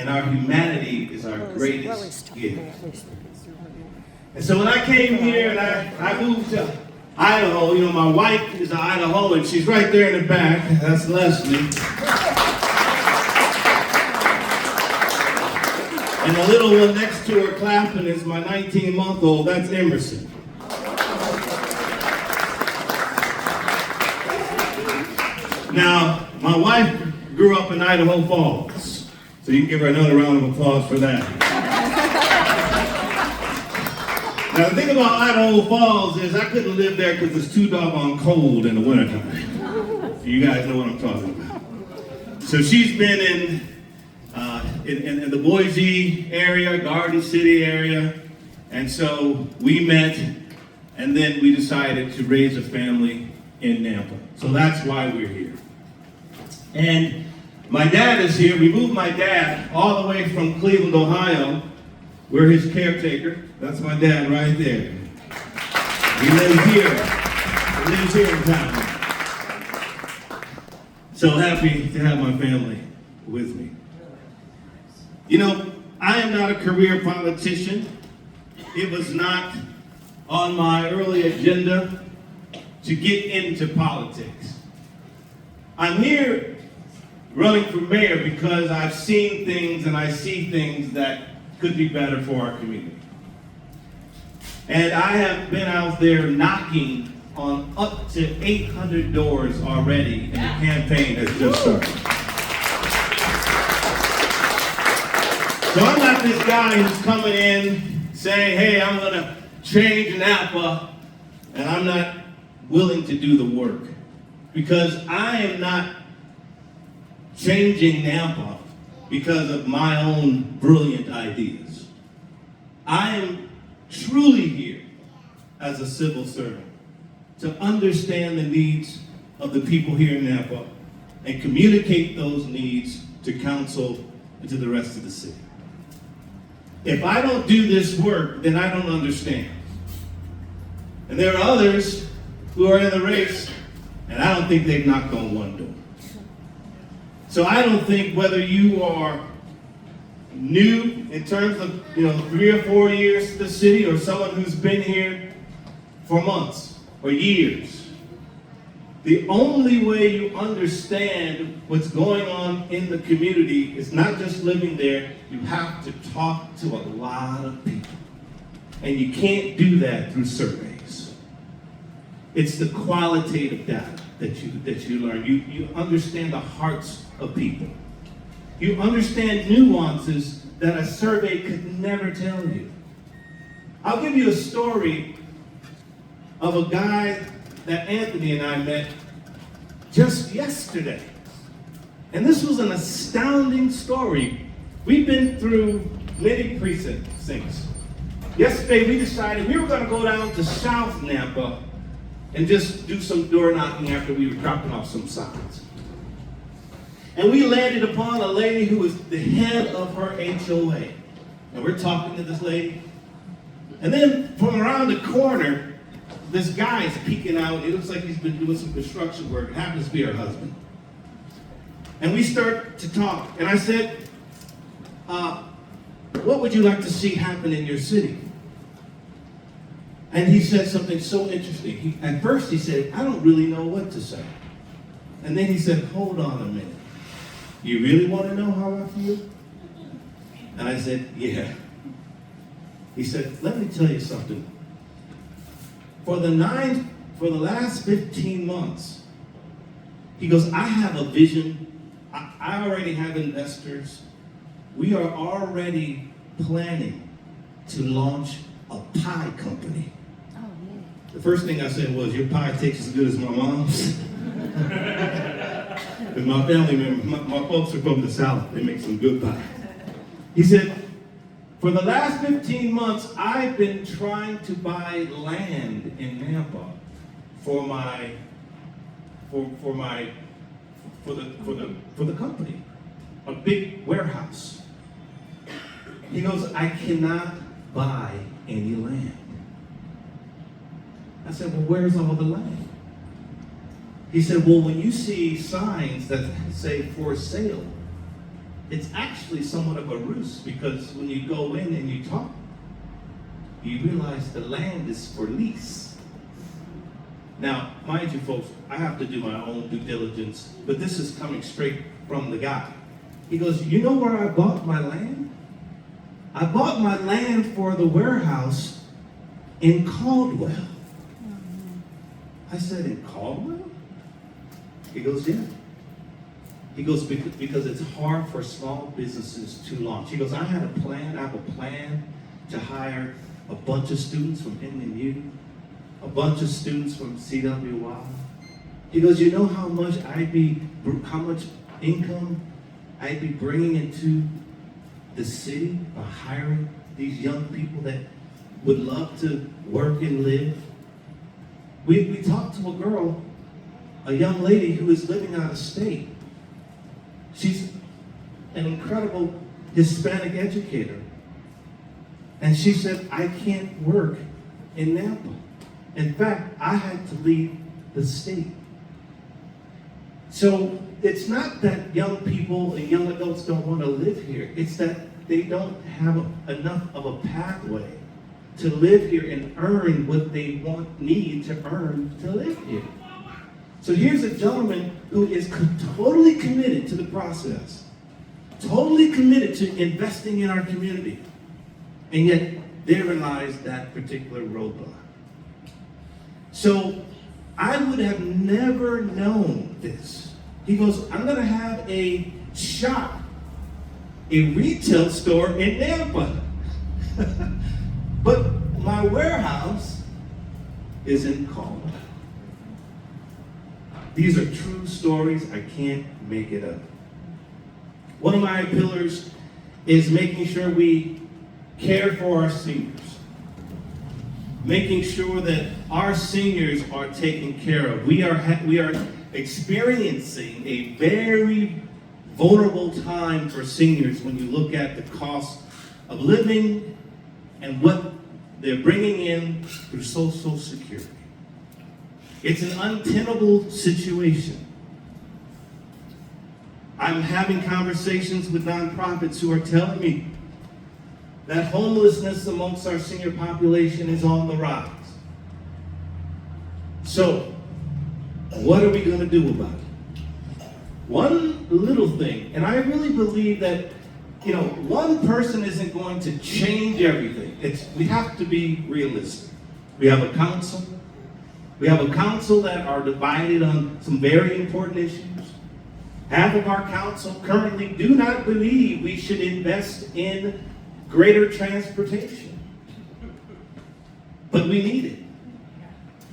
and our humanity is our greatest gift. And so when I came here and I moved to Idaho, you know, my wife is an Idahoan. She's right there in the back. That's Leslie. And the little one next to her clapping is my 19-month-old. That's Emerson. Now, my wife grew up in Idaho Falls, so you can give her another round of applause for that. Now, the thing about Idaho Falls is I couldn't live there because it's too doggone cold in the wintertime. You guys know what I'm talking about. So she's been in the Boise area, Garden City area, and so we met, and then we decided to raise a family in Nampa. So that's why we're here. And my dad is here. We moved my dad all the way from Cleveland, Ohio. We're his caretaker. That's my dad right there. He lives here. He lives here in town. So happy to have my family with me. You know, I am not a career politician. It was not on my early agenda to get into politics. I'm here running for mayor because I've seen things and I see things that could be better for our community. And I have been out there knocking on up to 800 doors already, and the campaign has just started. So I'm not this guy who's coming in saying, hey, I'm going to change Napa, and I'm not willing to do the work. Because I am not changing Nampa because of my own brilliant ideas. I am truly here as a civil servant to understand the needs of the people here in Nampa and communicate those needs to council and to the rest of the city. If I don't do this work, then I don't understand. And there are others who are in the race, and I don't think they've knocked on one door. So I don't think whether you are new in terms of 3 or 4 years to the city, or someone who's been here for months or years, the only way you understand what's going on in the community is not just living there. You have to talk to a lot of people. And you can't do that through surveys. It's the qualitative data that you learn. You understand the hearts of people. You understand nuances that a survey could never tell you. I'll give you a story of a guy that Anthony and I met just yesterday. And this was an astounding story. We've been through many precincts. Yesterday we decided we were going to go down to South Nampa and just do some door knocking after we were dropping off some signs. And we landed upon a lady who was the head of her HOA. And we're talking to this lady. And then from around the corner, this guy is peeking out. It looks like he's been doing some construction work. It happens to be her husband. And we start to talk. And I said, what would you like to see happen in your city? And he said something so interesting. At first he said, I don't really know what to say. And then he said, hold on a minute. You really want to know how I feel? And I said, yeah. He said, let me tell you something. For the last 15 months, he goes, I have a vision. I already have investors. We are already planning to launch a pie company. Oh, yeah. The first thing I said was, your pie tastes as good as my mom's. Because my family members, my folks are from the South. They make some good pie. He said, for the last 15 months, I've been trying to buy land in Nampa for the company, a big warehouse. He goes, I cannot buy any land. I said, well, where's all the land? He said, well, when you see signs that say for sale, it's actually somewhat of a ruse, because when you go in and you talk, you realize the land is for lease. Now, mind you folks, I have to do my own due diligence, but this is coming straight from the guy. He goes, you know where I bought my land? I bought my land for the warehouse in Caldwell. I said, in Caldwell? He goes, yeah. He goes, because it's hard for small businesses to launch. He goes, I have a plan to hire a bunch of students from NMU, a bunch of students from CWY. He goes, you know how much income I'd be bringing into the city by hiring these young people that would love to work and live? We talked to a girl, a young lady who is living out of state. She's an incredible Hispanic educator. And she said, I can't work in Nampa. In fact, I had to leave the state. So it's not that young people and young adults don't want to live here. It's that they don't have enough of a pathway to live here and earn what they need to earn to live here. So here's a gentleman who is totally committed to the process, totally committed to investing in our community, and yet therein lies that particular roadblock. So I would have never known this. He goes, I'm going to have a shop, a retail store in Nampa. But my warehouse is in Caldwell. These are true stories. I can't make it up. One of my pillars is making sure we care for our seniors. Making sure that our seniors are taken care of. We are experiencing a very vulnerable time for seniors when you look at the cost of living and what they're bringing in through Social Security. It's an untenable situation. I'm having conversations with nonprofits who are telling me that homelessness amongst our senior population is on the rise. So, what are we going to do about it? One little thing, and I really believe that, one person isn't going to change everything. We have to be realistic. We have a council. We have a council that are divided on some very important issues. Half of our council currently do not believe we should invest in greater transportation. But we need it.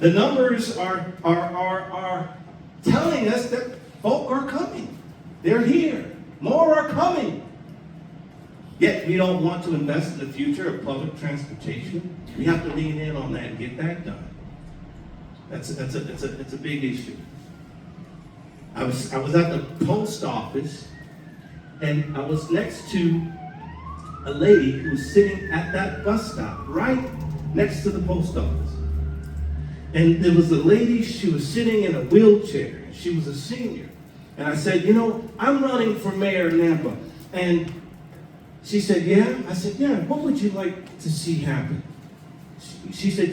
The numbers are telling us that folk are coming. They're here. More are coming. Yet we don't want to invest in the future of public transportation. We have to lean in on that and get that done. It's a big issue. I was at the post office, and I was next to a lady who was sitting at that bus stop right next to the post office. And there was a lady, she was sitting in a wheelchair. She was a senior. And I said, I'm running for mayor of Nampa. And she said, yeah? I said, yeah, what would you like to see happen? She said,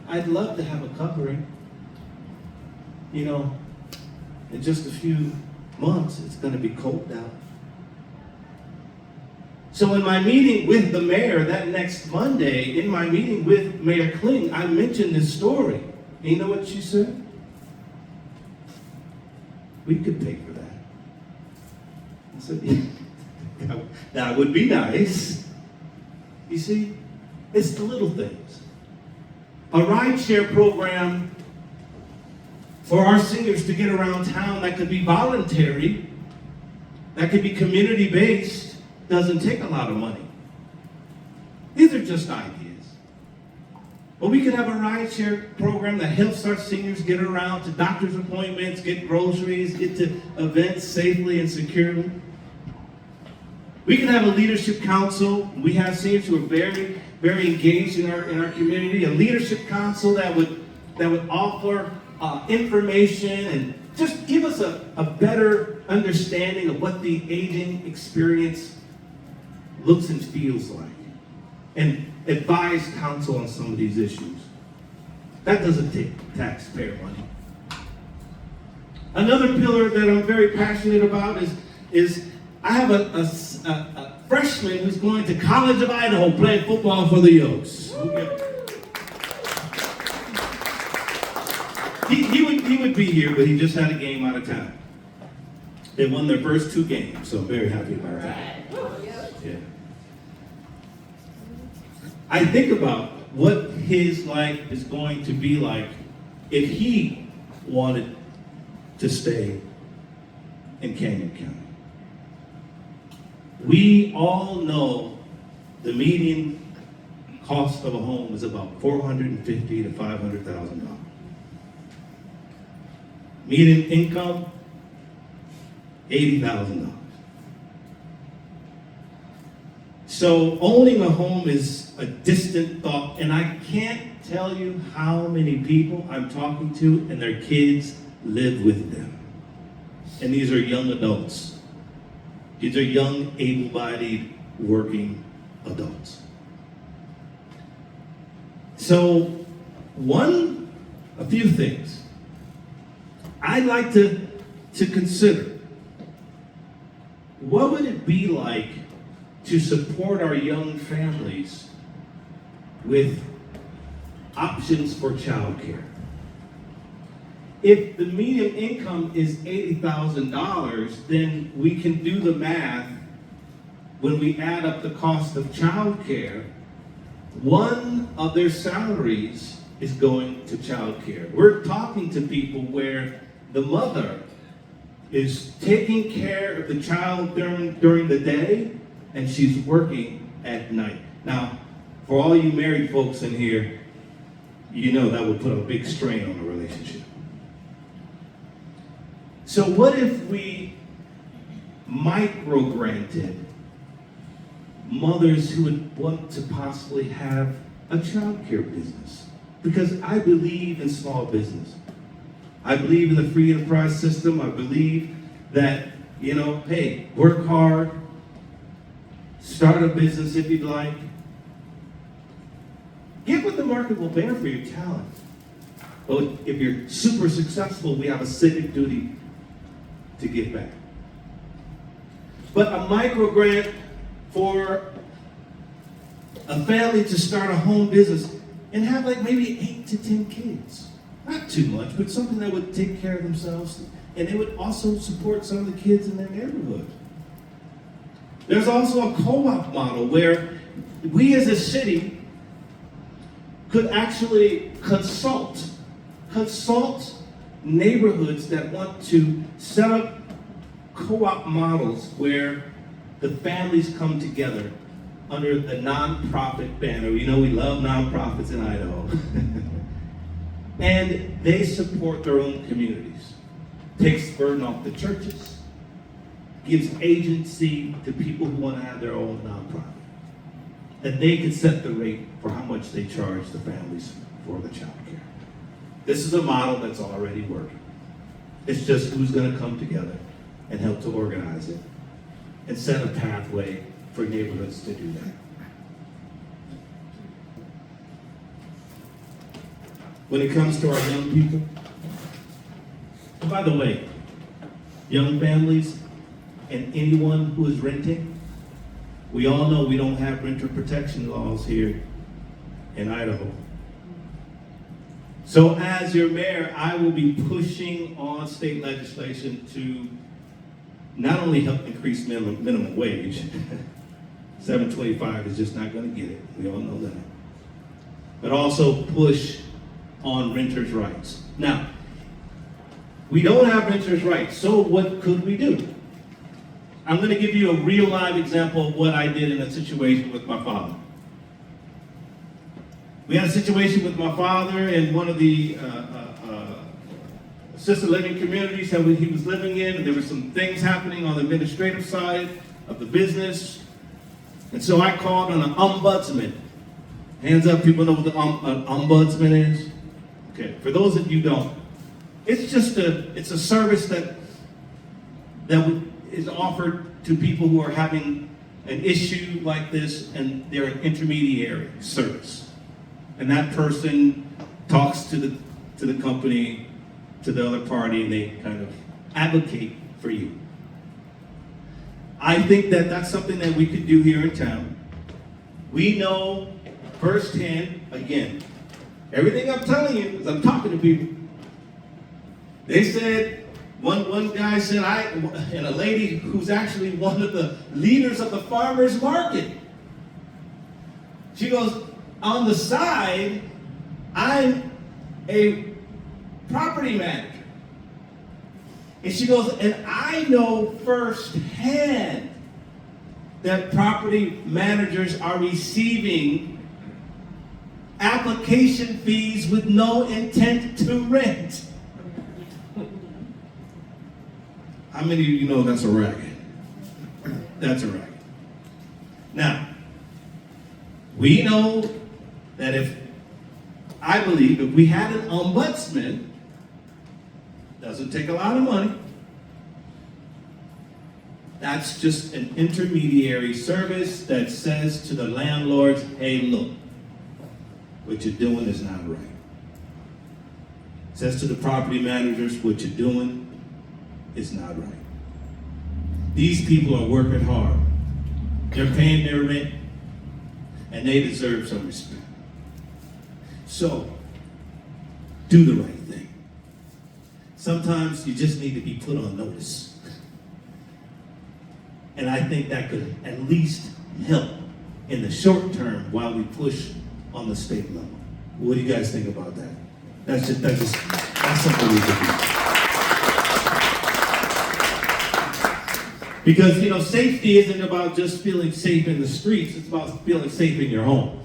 I'd love to have a covering. In just a few months, it's going to be cold out. So in my meeting with the mayor that next Monday, in my meeting with Mayor Kling, I mentioned this story. And you know what she said? We could pay for that. I said, yeah, that would be nice. You see, it's the little things. A rideshare program for our seniors to get around town that could be voluntary, that could be community-based, doesn't take a lot of money. These are just ideas. But we could have a rideshare program that helps our seniors get around to doctor's appointments, get groceries, get to events safely and securely. We can have a leadership council. We have seniors who are very, very engaged in our community. A leadership council that would offer information just give us a better understanding of what the aging experience looks and feels like, and advise counsel on some of these issues. That doesn't take taxpayer money. Another pillar that I'm very passionate about is I have a freshman who's going to College of Idaho playing football for the Yokes. He would be here, but he just had a game out of town. They won their first 2 games, so I'm very happy about that. Yeah. I think about what his life is going to be like if he wanted to stay in Canyon County. We all know the median cost of a home is about $450,000 to $500,000. Median income, $80,000. So owning a home is a distant thought, and I can't tell you how many people I'm talking to and their kids live with them. And these are young adults. These are young, able-bodied, working adults. So, a few things I'd like to consider. What would it be like to support our young families with options for childcare? If the median income is $80,000, then we can do the math. When we add up the cost of childcare, one of their salaries is going to childcare. We're talking to people where the mother is taking care of the child during the day, and she's working at night. Now, for all you married folks in here, you know that would put a big strain on a relationship. So what if we micro-granted mothers who would want to possibly have a child care business? Because I believe in small business. I believe in the free enterprise system. I believe that, hey, work hard, start a business if you'd like. Get what the market will bear for your talent. But if you're super successful, we have a civic duty to give back. But a micro grant for a family to start a home business and have like maybe 8 to 10 kids. Not too much, but something that would take care of themselves, and they would also support some of the kids in their neighborhood. There's also a co-op model where we as a city could actually consult neighborhoods that want to set up co-op models where the families come together under the nonprofit banner. We love nonprofits in Idaho. And they support their own communities. Takes the burden off the churches, gives agency to people who want to have their own nonprofit. And they can set the rate for how much they charge the families for the child care. This is a model that's already working. It's just who's going to come together and help to organize it and set a pathway for neighborhoods to do that. When it comes to our young people, and by the way, young families and anyone who is renting, we all know we don't have renter protection laws here in Idaho. So as your mayor, I will be pushing on state legislation to not only help increase minimum wage, $7.25 is just not going to get it. We all know that. But also push on renters' rights. Now, we don't have renters' rights, so what could we do? I'm going to give you a real live example of what I did in a situation with my father. We had a situation with my father in one of the assisted living communities that he was living in. There were some things happening on the administrative side of the business. And so I called on an ombudsman. Hands up, people know what the ombudsman is? Okay, for those of you who don't, it's a service that is offered to people who are having an issue like this, and they're an intermediary service. And that person talks to the company, to the other party, and they kind of advocate for you. I think that that's something that we could do here in town. We know firsthand, again, everything I'm telling you is I'm talking to people. They said, one guy said, and a lady who's actually one of the leaders of the farmers market. She goes, on the side, I'm a property manager. And she goes, and I know firsthand that property managers are receiving application fees with no intent to rent. How many of you know that's a racket? That's a racket. Now, we know that I believe if we had an ombudsman, doesn't take a lot of money, that's just an intermediary service that says to the landlords, hey, look, what you're doing is not right. Says to the property managers, what you're doing is not right. These people are working hard. They're paying their rent, and they deserve some respect. So, do the right thing. Sometimes you just need to be put on notice. And I think that could at least help in the short term while we push on the state level. What do you guys think about that? That's something we could do. Because, safety isn't about just feeling safe in the streets, it's about feeling safe in your home.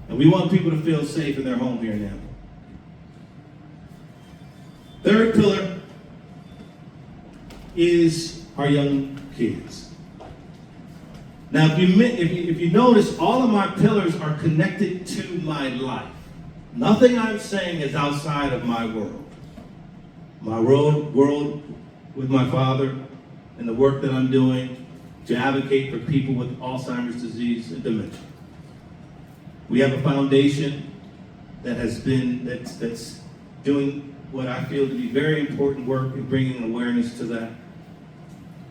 And we want people to feel safe in their home here now. Third pillar is our young kids. Now, if you notice, all of my pillars are connected to my life. Nothing I'm saying is outside of my world. My world with my father, and the work that I'm doing to advocate for people with Alzheimer's disease and dementia. We have a foundation that's doing what I feel to be very important work in bringing awareness to that.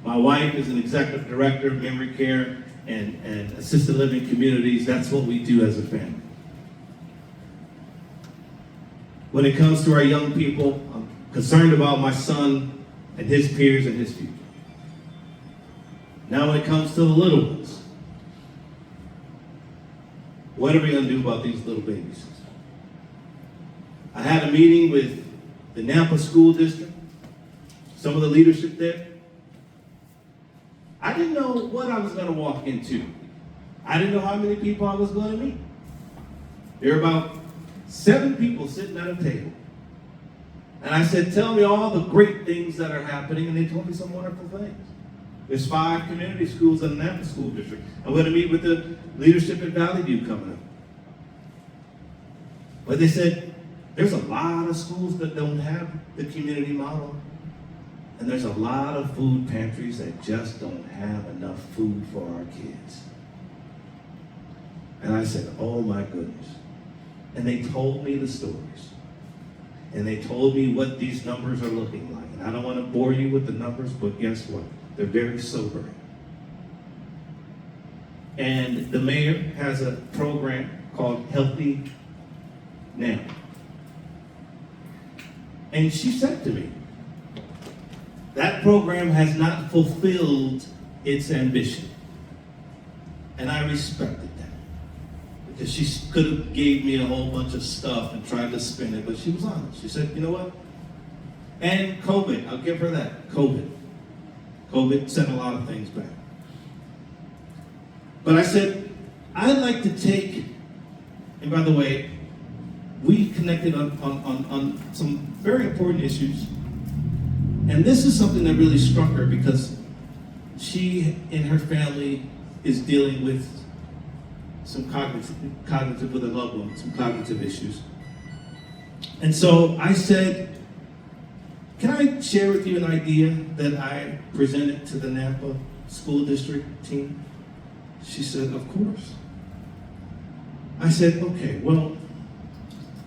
My wife is an executive director of memory care and assisted living communities. That's what we do as a family. When it comes to our young people, I'm concerned about my son and his peers and his future. Now when it comes to the little ones, what are we going to do about these little babies? I had a meeting with the Nampa School District, some of the leadership there. I didn't know what I was going to walk into. I didn't know how many people I was going to meet. There were about 7 people sitting at a table. And I said, tell me all the great things that are happening, and they told me some wonderful things. There's 5 community schools in the Nampa School District. I'm going to meet with the leadership in Valley View coming up. But they said, there's a lot of schools that don't have the community model. And there's a lot of food pantries that just don't have enough food for our kids. And I said, oh my goodness. And they told me the stories. And they told me what these numbers are looking like. And I don't want to bore you with the numbers, but guess what? They're very sobering. And the mayor has a program called Healthy Now. And she said to me, that program has not fulfilled its ambition. And I respected that. Because she could have gave me a whole bunch of stuff and tried to spin it, but she was honest. She said, you know what? And COVID, I'll give her that, COVID set a lot of things back. But I said, I'd like to take, and by the way, we connected on some very important issues. And this is something that really struck her because she and her family is dealing with some cognitive with a loved one, some cognitive issues. And so I said, can I share with you an idea that I presented to the Napa school district team? She said, of course. I said, okay, well,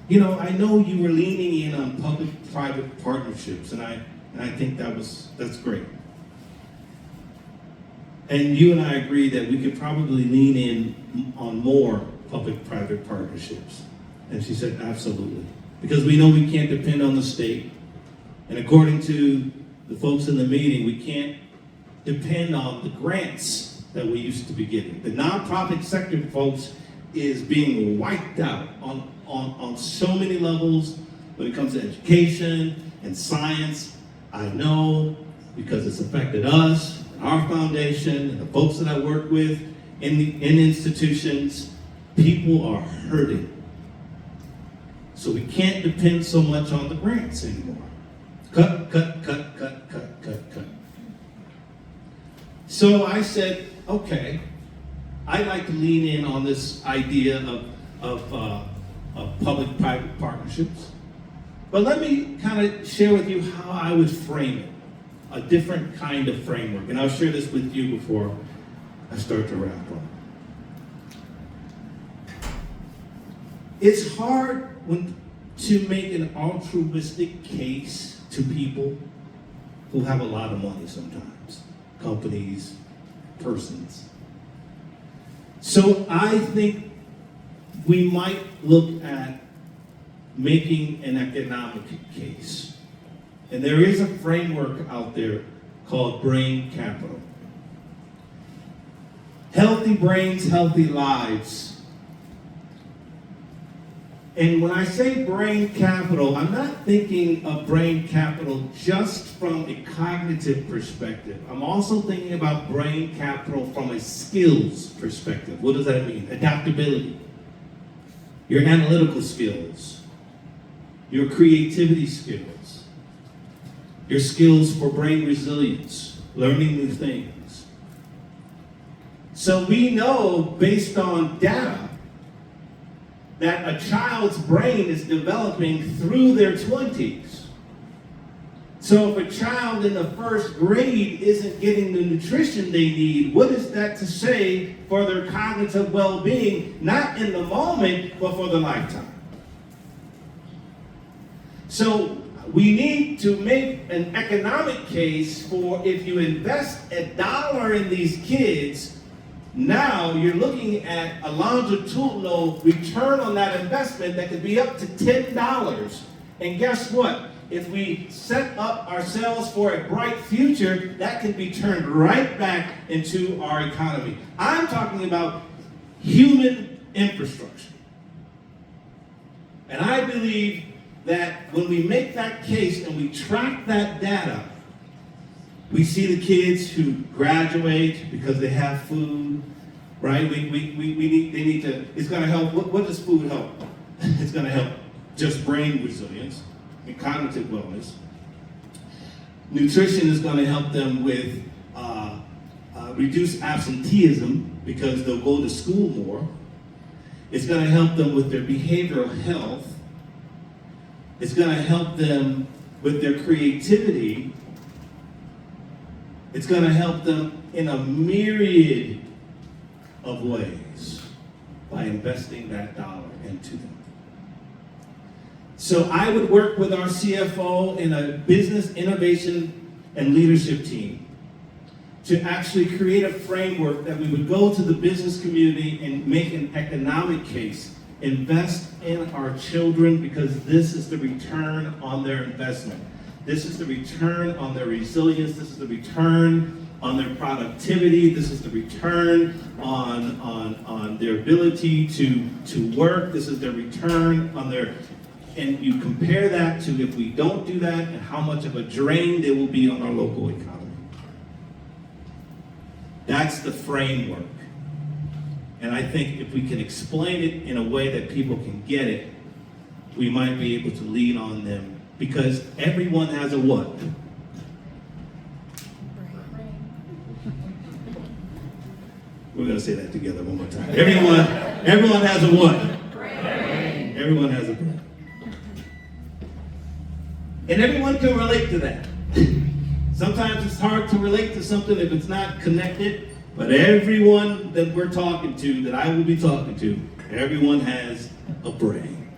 I know you were leaning in on public-private partnerships, and I think that's great. And you and I agree that we could probably lean in on more public-private partnerships. And she said, absolutely. Because we know we can't depend on the state. And according to the folks in the meeting, we can't depend on the grants that we used to be getting. The nonprofit sector, folks, is being wiped out on so many levels when it comes to education and science. I know because it's affected us, our foundation, and the folks that I work with in institutions. People are hurting. So we can't depend so much on the grants anymore. Cut. So I said, okay, I'd like to lean in on this idea of public-private partnerships. But let me kind of share with you how I would frame it, a different kind of framework. And I'll share this with you before I start to wrap up. It's hard to make an altruistic case to people who have a lot of money sometimes, companies, persons. So I think we might look at making an economic case. And there is a framework out there called brain capital. Healthy brains, healthy lives. And when I say brain capital, I'm not thinking of brain capital just from a cognitive perspective. I'm also thinking about brain capital from a skills perspective. What does that mean? Adaptability, your analytical skills, your creativity skills, your skills for brain resilience, learning new things. So we know based on data that a child's brain is developing through their 20s. So if a child in the first grade isn't getting the nutrition they need, what is that to say for their cognitive well-being, not in the moment, but for the lifetime? So we need to make an economic case for if you invest $1 in these kids, now you're looking at a longitudinal return on that investment that could be up to $10. And guess what? If we set up ourselves for a bright future, that can be turned right back into our economy. I'm talking about human infrastructure. And I believe that when we make that case and we track that data, we see the kids who graduate because they have food, right? They need to, it's gonna help, what does food help? It's gonna help just brain resilience and cognitive wellness. Nutrition is gonna help them with reduce absenteeism because they'll go to school more. It's gonna help them with their behavioral health. It's gonna help them with their creativity. It's going to help them in a myriad of ways by investing that dollar into them. So I would work with our CFO in a business innovation and leadership team to actually create a framework that we would go to the business community and make an economic case. Invest in our children because this is the return on their investment. This is the return on their resilience. This is the return on their productivity. This is the return on their ability to work. This is their return on their, and you compare that to if we don't do that and how much of a drain there will be on our local economy. That's the framework. And I think if we can explain it in a way that people can get it, we might be able to lean on them. Because everyone has a what? We're going to say that together one more time. Everyone has a what? Brain. Everyone has a brain. And everyone can relate to that. Sometimes it's hard to relate to something if it's not connected, but everyone that we're talking to, that I will be talking to, everyone has a brain.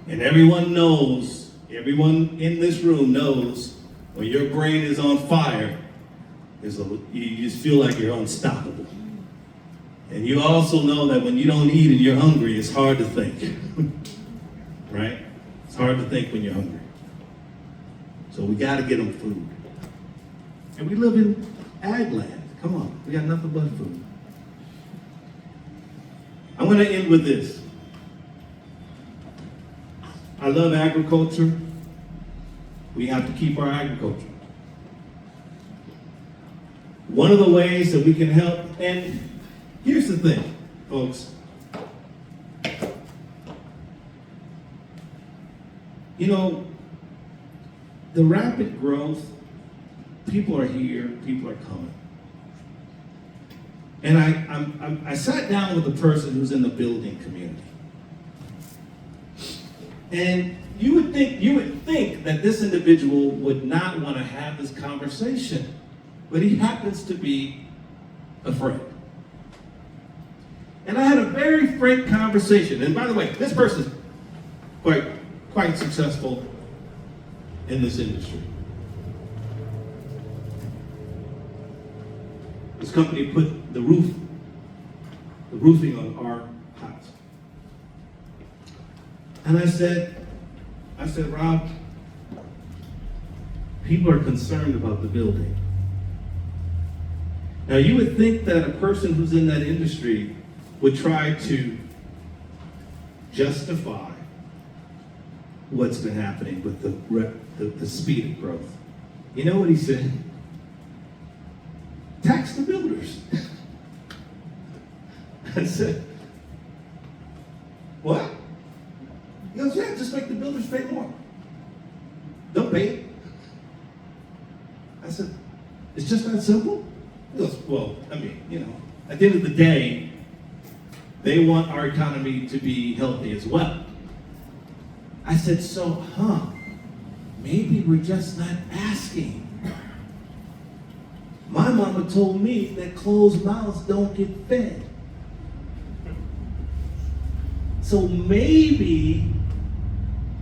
And everyone knows, everyone in this room knows, when your brain is on fire, you just feel like you're unstoppable. And you also know that when you don't eat and you're hungry, it's hard to think. Right? It's hard to think when you're hungry. So we got to get them food. And we live in ag land. Come on, we got nothing but food. I'm going to end with this. I love agriculture. We have to keep our agriculture. One of the ways that we can help, and here's the thing, folks. You know, the rapid growth, people are here, people are coming. And I sat down with a person who's in the building community. And you would think that this individual would not want to have this conversation, but he happens to be a friend. And I had a very frank conversation. And by the way, this person's quite successful in this industry. This company put the roofing on our house. And I said, Rob, people are concerned about the building. Now you would think that a person who's in that industry would try to justify what's been happening with the speed of growth. You know what he said? Tax the builders. I said, what? He goes, yeah, just make the builders pay more. They'll pay it. I said, it's just that simple? He goes, well, I mean, you know, at the end of the day, they want our economy to be healthy as well. I said, so, maybe we're just not asking. My mama told me that closed mouths don't get fed. So maybe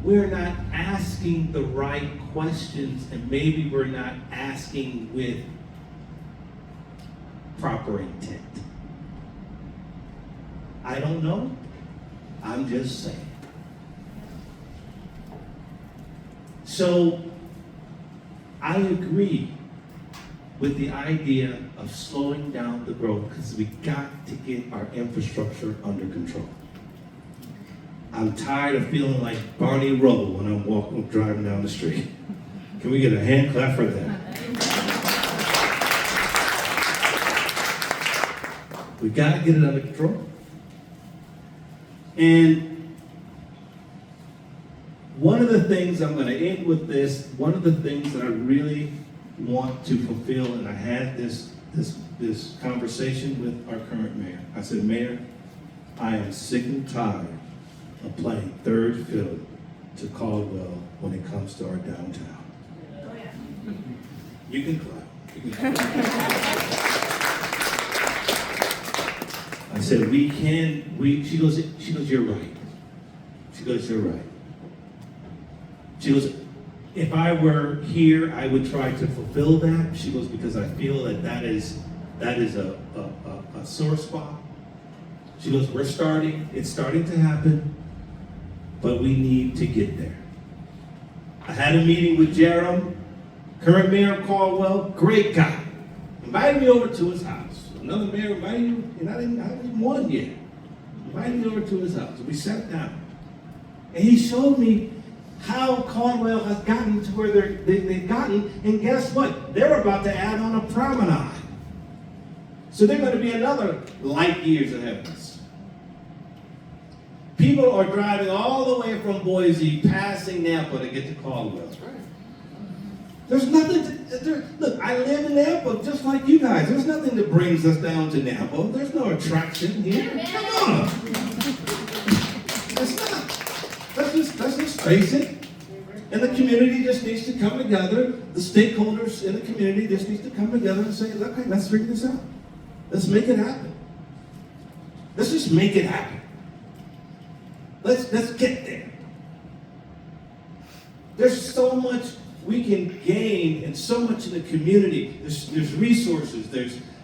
we're not asking the right questions, and maybe we're not asking with proper intent. I don't know. I'm just saying. So I agree with the idea of slowing down the growth because we got to get our infrastructure under control. I'm tired of feeling like Barney Rubble when I'm driving down the street. Can we get a hand clap for that? We got to get it under control. And one of the things, I'm going to end with this, one of the things that I really want to fulfill, and I had this conversation with our current mayor. I said, Mayor, I am sick and tired of playing third fiddle to Caldwell when it comes to our downtown. Oh, yeah. You can clap. You can clap. I said, she goes, you're right. She goes, you're right. She goes, if I were here, I would try to fulfill that. She goes, because I feel that is a sore spot. She goes, it's starting to happen, but we need to get there. I had a meeting with Jerem, current mayor of Caldwell, great guy. Invited me over to his house. Another mayor invited me, and I haven't even won yet. Invited me over to his house. We sat down. And he showed me how Caldwell has gotten to where they've gotten, and guess what? They're about to add on a promenade. So they're going to be another light years ahead of us. People are driving all the way from Boise, passing Nampa to get to Caldwell. That's right. There's nothing look, I live in Nampa just like you guys. There's nothing that brings us down to Nampa. There's no attraction here. Come on. It's not. Let's just face it. And the community just needs to come together. The stakeholders in the community just needs to come together and say, okay, let's figure this out. Let's make it happen. Let's just make it happen. Let's get there. There's so much we can gain and so much in the community. There's resources.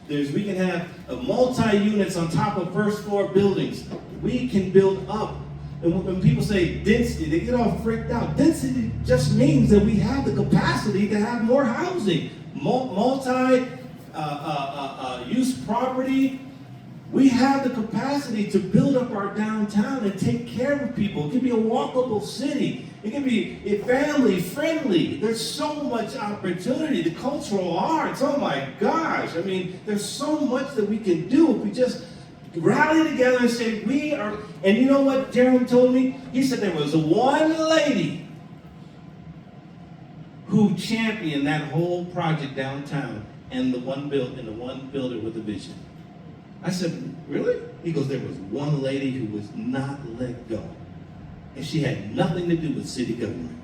We can have multi-units on top of first floor buildings. We can build up. And when people say density, they get all freaked out. Density just means that we have the capacity to have more housing, multi-use property. We have the capacity to build up our downtown and take care of people. It can be a walkable city. It can be family friendly. There's so much opportunity. The cultural arts, oh my gosh. I mean, there's so much that we can do if we just rally together and say we are. And you know what Jeremy told me? He said there was one lady who championed that whole project downtown and the one builder with a vision. I said, really? He goes, there was one lady who was not let go. And she had nothing to do with city government.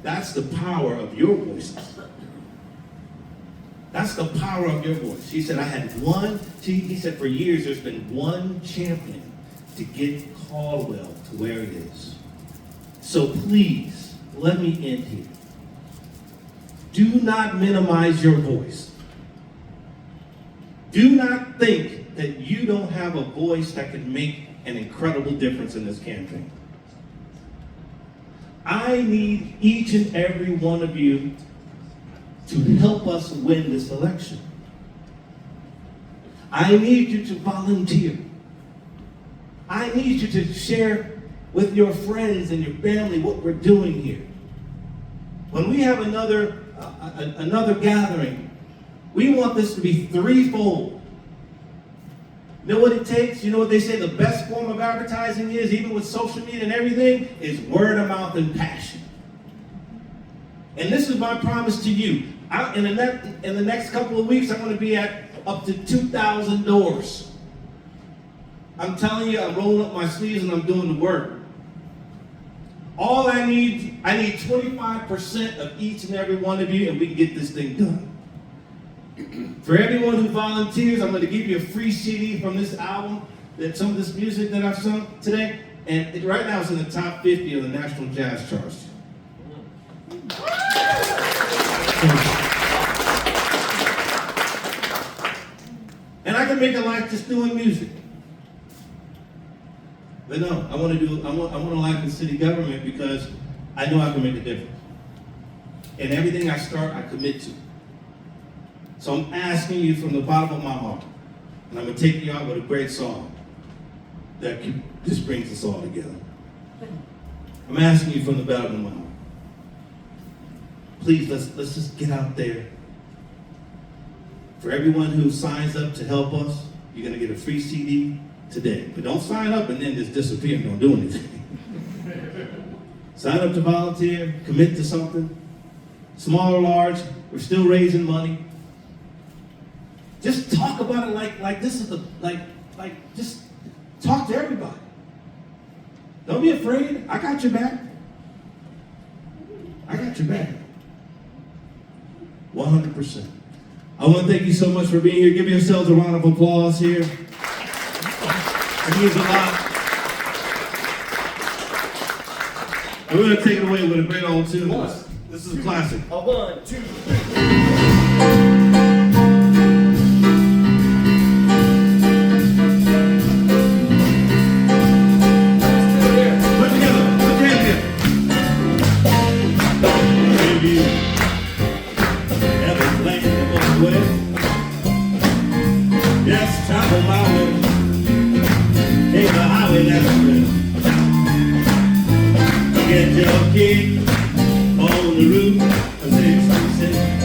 That's the power of your voices. That's the power of your voice. He said, I had one. He said, for years, there's been one champion to get Caldwell to where it is. So please, let me end here. Do not minimize your voice. Do not think that you don't have a voice that can make an incredible difference in this campaign. I need each and every one of you to help us win this election. I need you to volunteer. I need you to share with your friends and your family what we're doing here. When we have another gathering, we want this to be threefold. You know what it takes? You know what they say the best form of advertising is, even with social media and everything, is word of mouth and passion. And this is my promise to you. In the next couple of weeks, I'm going to be at up to 2,000 doors. I'm telling you, I'm rolling up my sleeves and I'm doing the work. All I need 25% of each and every one of you, and we can get this thing done. For everyone who volunteers, I'm going to give you a free CD from this album, that some of this music that I've sung today, and right now it's in the top 50 of the National Jazz Charts. And I can make a life just doing music. But no, I want a life in city government because I know I can make a difference. And everything I start, I commit to. So I'm asking you from the bottom of my heart, and I'm going to take you out with a great song that just brings us all together. I'm asking you from the bottom of my heart. Please, let's just get out there. For everyone who signs up to help us, you're going to get a free CD today. But don't sign up and then just disappear and don't do anything. Sign up to volunteer, commit to something. Small or large, we're still raising money. Just talk about it like this is just talk to everybody. Don't be afraid. I got your back. I got your back. 100%. I want to thank you so much for being here. Give yourselves a round of applause here. It means a lot. And we're going to take it away with a great old tune. This is a classic. 1, 2, 3. Yes, travel my way. Take the highway that's real. Get your kid on the roof of 66.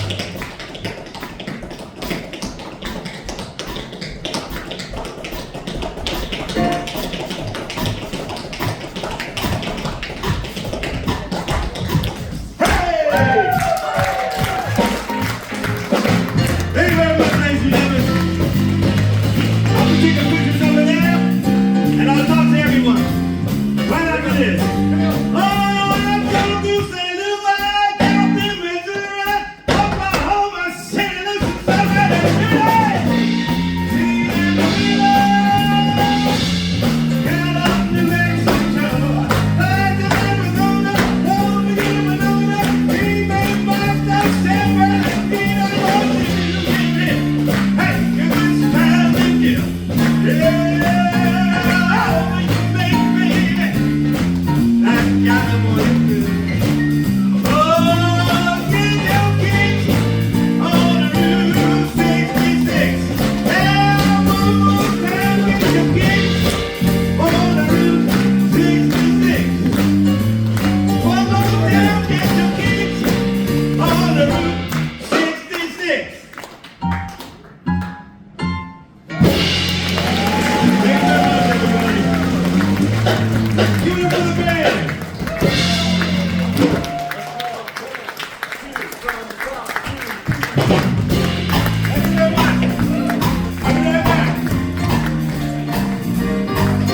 Thank you.